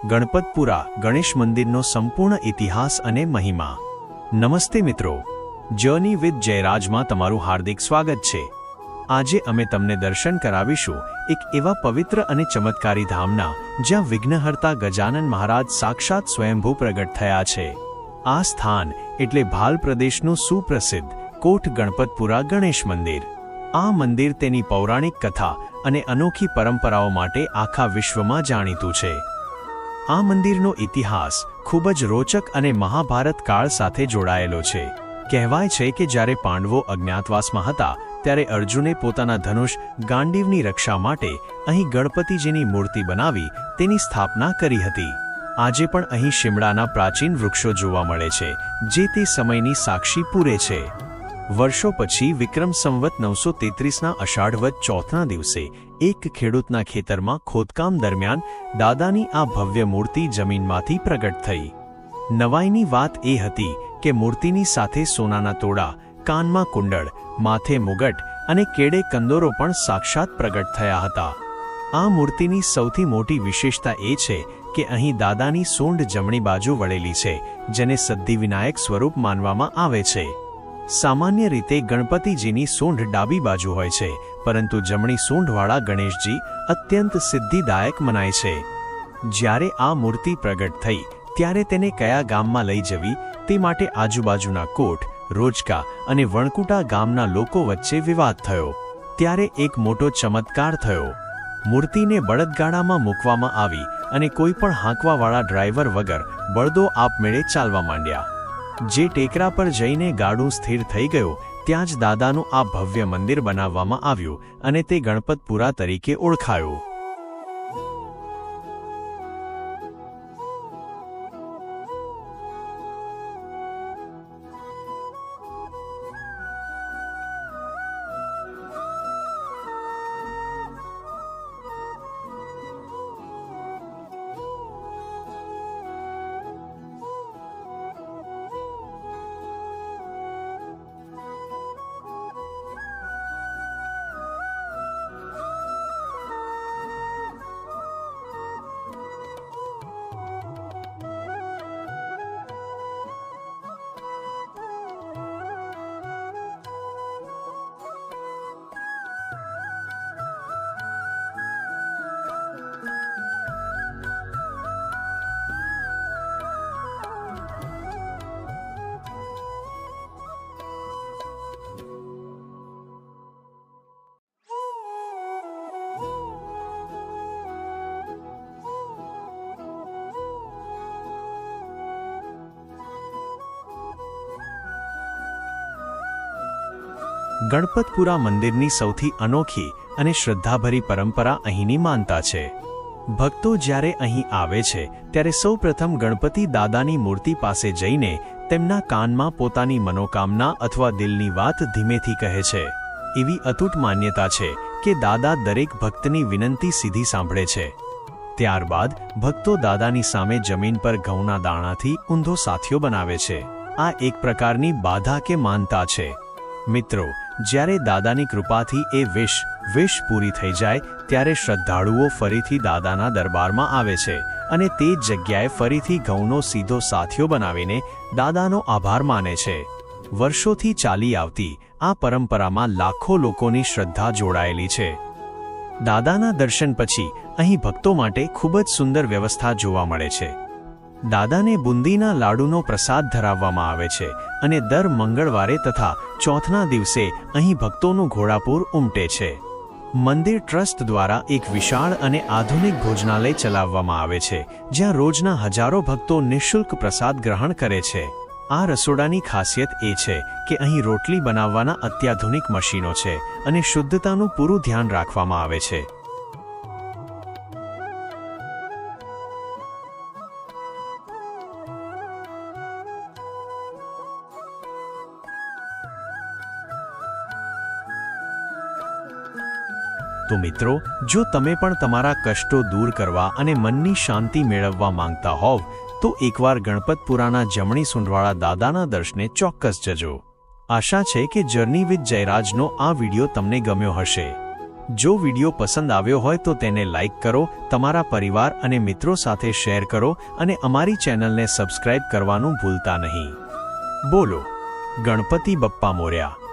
ગણપતપુરા ગણેશ મંદિરનો સંપૂર્ણ ઇતિહાસ અને મહિમા। નમસ્તે મિત્રો, જર્ની વિથ જયરાજમાં તમારું હાર્દિક સ્વાગત છે। આજે અમે તમને દર્શન કરાવીશું એક એવા પવિત્ર અને ચમત્કારી ધામના જ્યાં વિઘ્નહર્તા ગજાનન મહારાજ સાક્ષાત સ્વયંભૂ પ્રગટ થયા છે। આ સ્થાન એટલે ભાલ પ્રદેશનું સુપ્રસિદ્ધ કોટ ગણપતપુરા ગણેશ મંદિર। આ મંદિર તેની પૌરાણિક કથા અને અનોખી પરંપરાઓ માટે આખા વિશ્વમાં જાણીતું છે। આ મંદિરનો ઇતિહાસ ખૂબ જ રોચક અને મહાભારત કાળ સાથે જોડાયેલો છે। કહેવાય છે કે જ્યારે પાંડવો અજ્ઞાતવાસમાં હતા ત્યારે અર્જુને પોતાના ધનુષ ગાંડીવની રક્ષા માટે અહીં ગણપતિજીની મૂર્તિ બનાવી તેની સ્થાપના કરી હતી। આજે પણ અહીં શિમળાના પ્રાચીન વૃક્ષો જોવા મળે છે જે તે સમયની સાક્ષી પૂરે છે। વર્ષો પછી વિક્રમ સંવત 933ના અષાઢ વદ ચોથના દિવસે એક ખેડૂતના ખેતરમાં ખોદકામ દરમિયાન દાદાની આ ભવ્ય મૂર્તિ જમીનમાંથી પ્રગટ થઈ। નવાઈની વાત એ હતી કે મૂર્તિની સાથે સોનાના તોડા, કાનમાં કુંડળ, માથે મુગટ અને કેડે કંદોરો પણ સાક્ષાત પ્રગટ થયા હતા। આ મૂર્તિની સૌથી મોટી વિશેષતા એ છે કે અહીં દાદાની સૂંઢ જમણી બાજુ વળેલી છે, જેને સિદ્ધિવિનાયક સ્વરૂપ માનવામાં આવે છે। સામાન્ય રીતે ગણપતિજીની સૂંઢ ડાબી બાજુ હોય છે, પરંતુ જમણી સૂંઢવાળા ગણેશજી અત્યંત સિદ્ધિદાયક મનાય છે। જ્યારે આ મૂર્તિ પ્રગટ થઈ ત્યારે તેને કયા ગામમાં લઈ જવી તે માટે આજુબાજુના કોટ, રોજકા અને વણકુટા ગામના લોકો વચ્ચે વિવાદ થયો। ત્યારે એક મોટો ચમત્કાર થયો। મૂર્તિને બળદગાડામાં મૂકવામાં આવી અને કોઈ પણ હાંકવાવાળા ડ્રાઈવર વગર બળદો આપમેળે ચાલવા માંડ્યા। જે ટેકરા પર જઈને ગાડું સ્થિર થઈ ગયું ત્યાં જ દાદાનું આ ભવ્ય મંદિર બનાવવામાં આવ્યું અને તે ગણપતપુરા તરીકે ઓળખાયું। ગણપતપુરા મંદિરની સૌથી અનોખી અને શ્રદ્ધાભરી પરંપરા અહીંની માનતા છે। ભક્તો જ્યારે અહીં આવે છે ત્યારે સૌપ્રથમ ગણપતિ દાદાની મૂર્તિ પાસે જઈને તેમના કાનમાં પોતાની મનોકામના અથવા દિલની વાત ધીમેથી કહે છે। એવી અતૂટ માન્યતા છે કે દાદા દરેક ભક્તની વિનંતી સીધી સાંભળે છે। ત્યારબાદ ભક્તો દાદાની સામે જમીન પર ઘઉંના દાણાથી ઊંધો સાથિયો બનાવે છે। આ એક પ્રકારની બાધા કે માનતા છે। મિત્રો, જ્યારે દાદાની કૃપાથી એ વિશ પૂરી થઈ જાય ત્યારે શ્રદ્ધાળુઓ ફરીથી દાદાના દરબારમાં આવે છે અને તે જ જગ્યાએ ફરીથી ઘઉંનો સીધો સાથિયો બનાવીને દાદાનો આભાર માને છે। વર્ષોથી ચાલી આવતી આ પરંપરામાં લાખો લોકોની શ્રદ્ધા જોડાયેલી છે। દાદાના દર્શન પછી અહીં ભક્તો માટે ખૂબ જ સુંદર વ્યવસ્થા જોવા મળે છે। દાદાને બુંદીના લાડુનો પ્રસાદ ધરાવવામાં આવે છે અને દર મંગળવારે તથા ચોથના દિવસે અહીં ભક્તોનું ઘોડાપૂર ઉમટે છે। મંદિર ટ્રસ્ટ દ્વારા એક વિશાળ અને આધુનિક ભોજનાલય ચલાવવામાં આવે છે જ્યાં રોજના હજારો ભક્તો નિઃશુલ્ક પ્રસાદ ગ્રહણ કરે છે। આ રસોડાની ખાસિયત એ છે કે અહીં રોટલી બનાવવાના અત્યાધુનિક મશીનો છે અને શુદ્ધતાનું પૂરું ધ્યાન રાખવામાં આવે છે। તો મિત્રો, જો તમે પણ તમારા કષ્ટો દૂર કરવા અને મનની શાંતિ મેળવવા માંગતા હોવ તો એકવાર ગણપતપુરાના જમણી સૂંઢવાળા દાદાના દર્શને ચોક્કસ જજો। આશા છે કે જર્ની વિથ જયરાજનો આ વિડિયો તમને ગમ્યો હશે। જો વિડિયો પસંદ આવ્યો હોય તો તેને લાઇક કરો, તમારા પરિવાર અને મિત્રો સાથે શેર કરો અને અમારી ચેનલને સબસ્ક્રાઇબ કરવાનું ભૂલતા નહીં. બોલો ગણપતિ બપ્પા મોર્યા.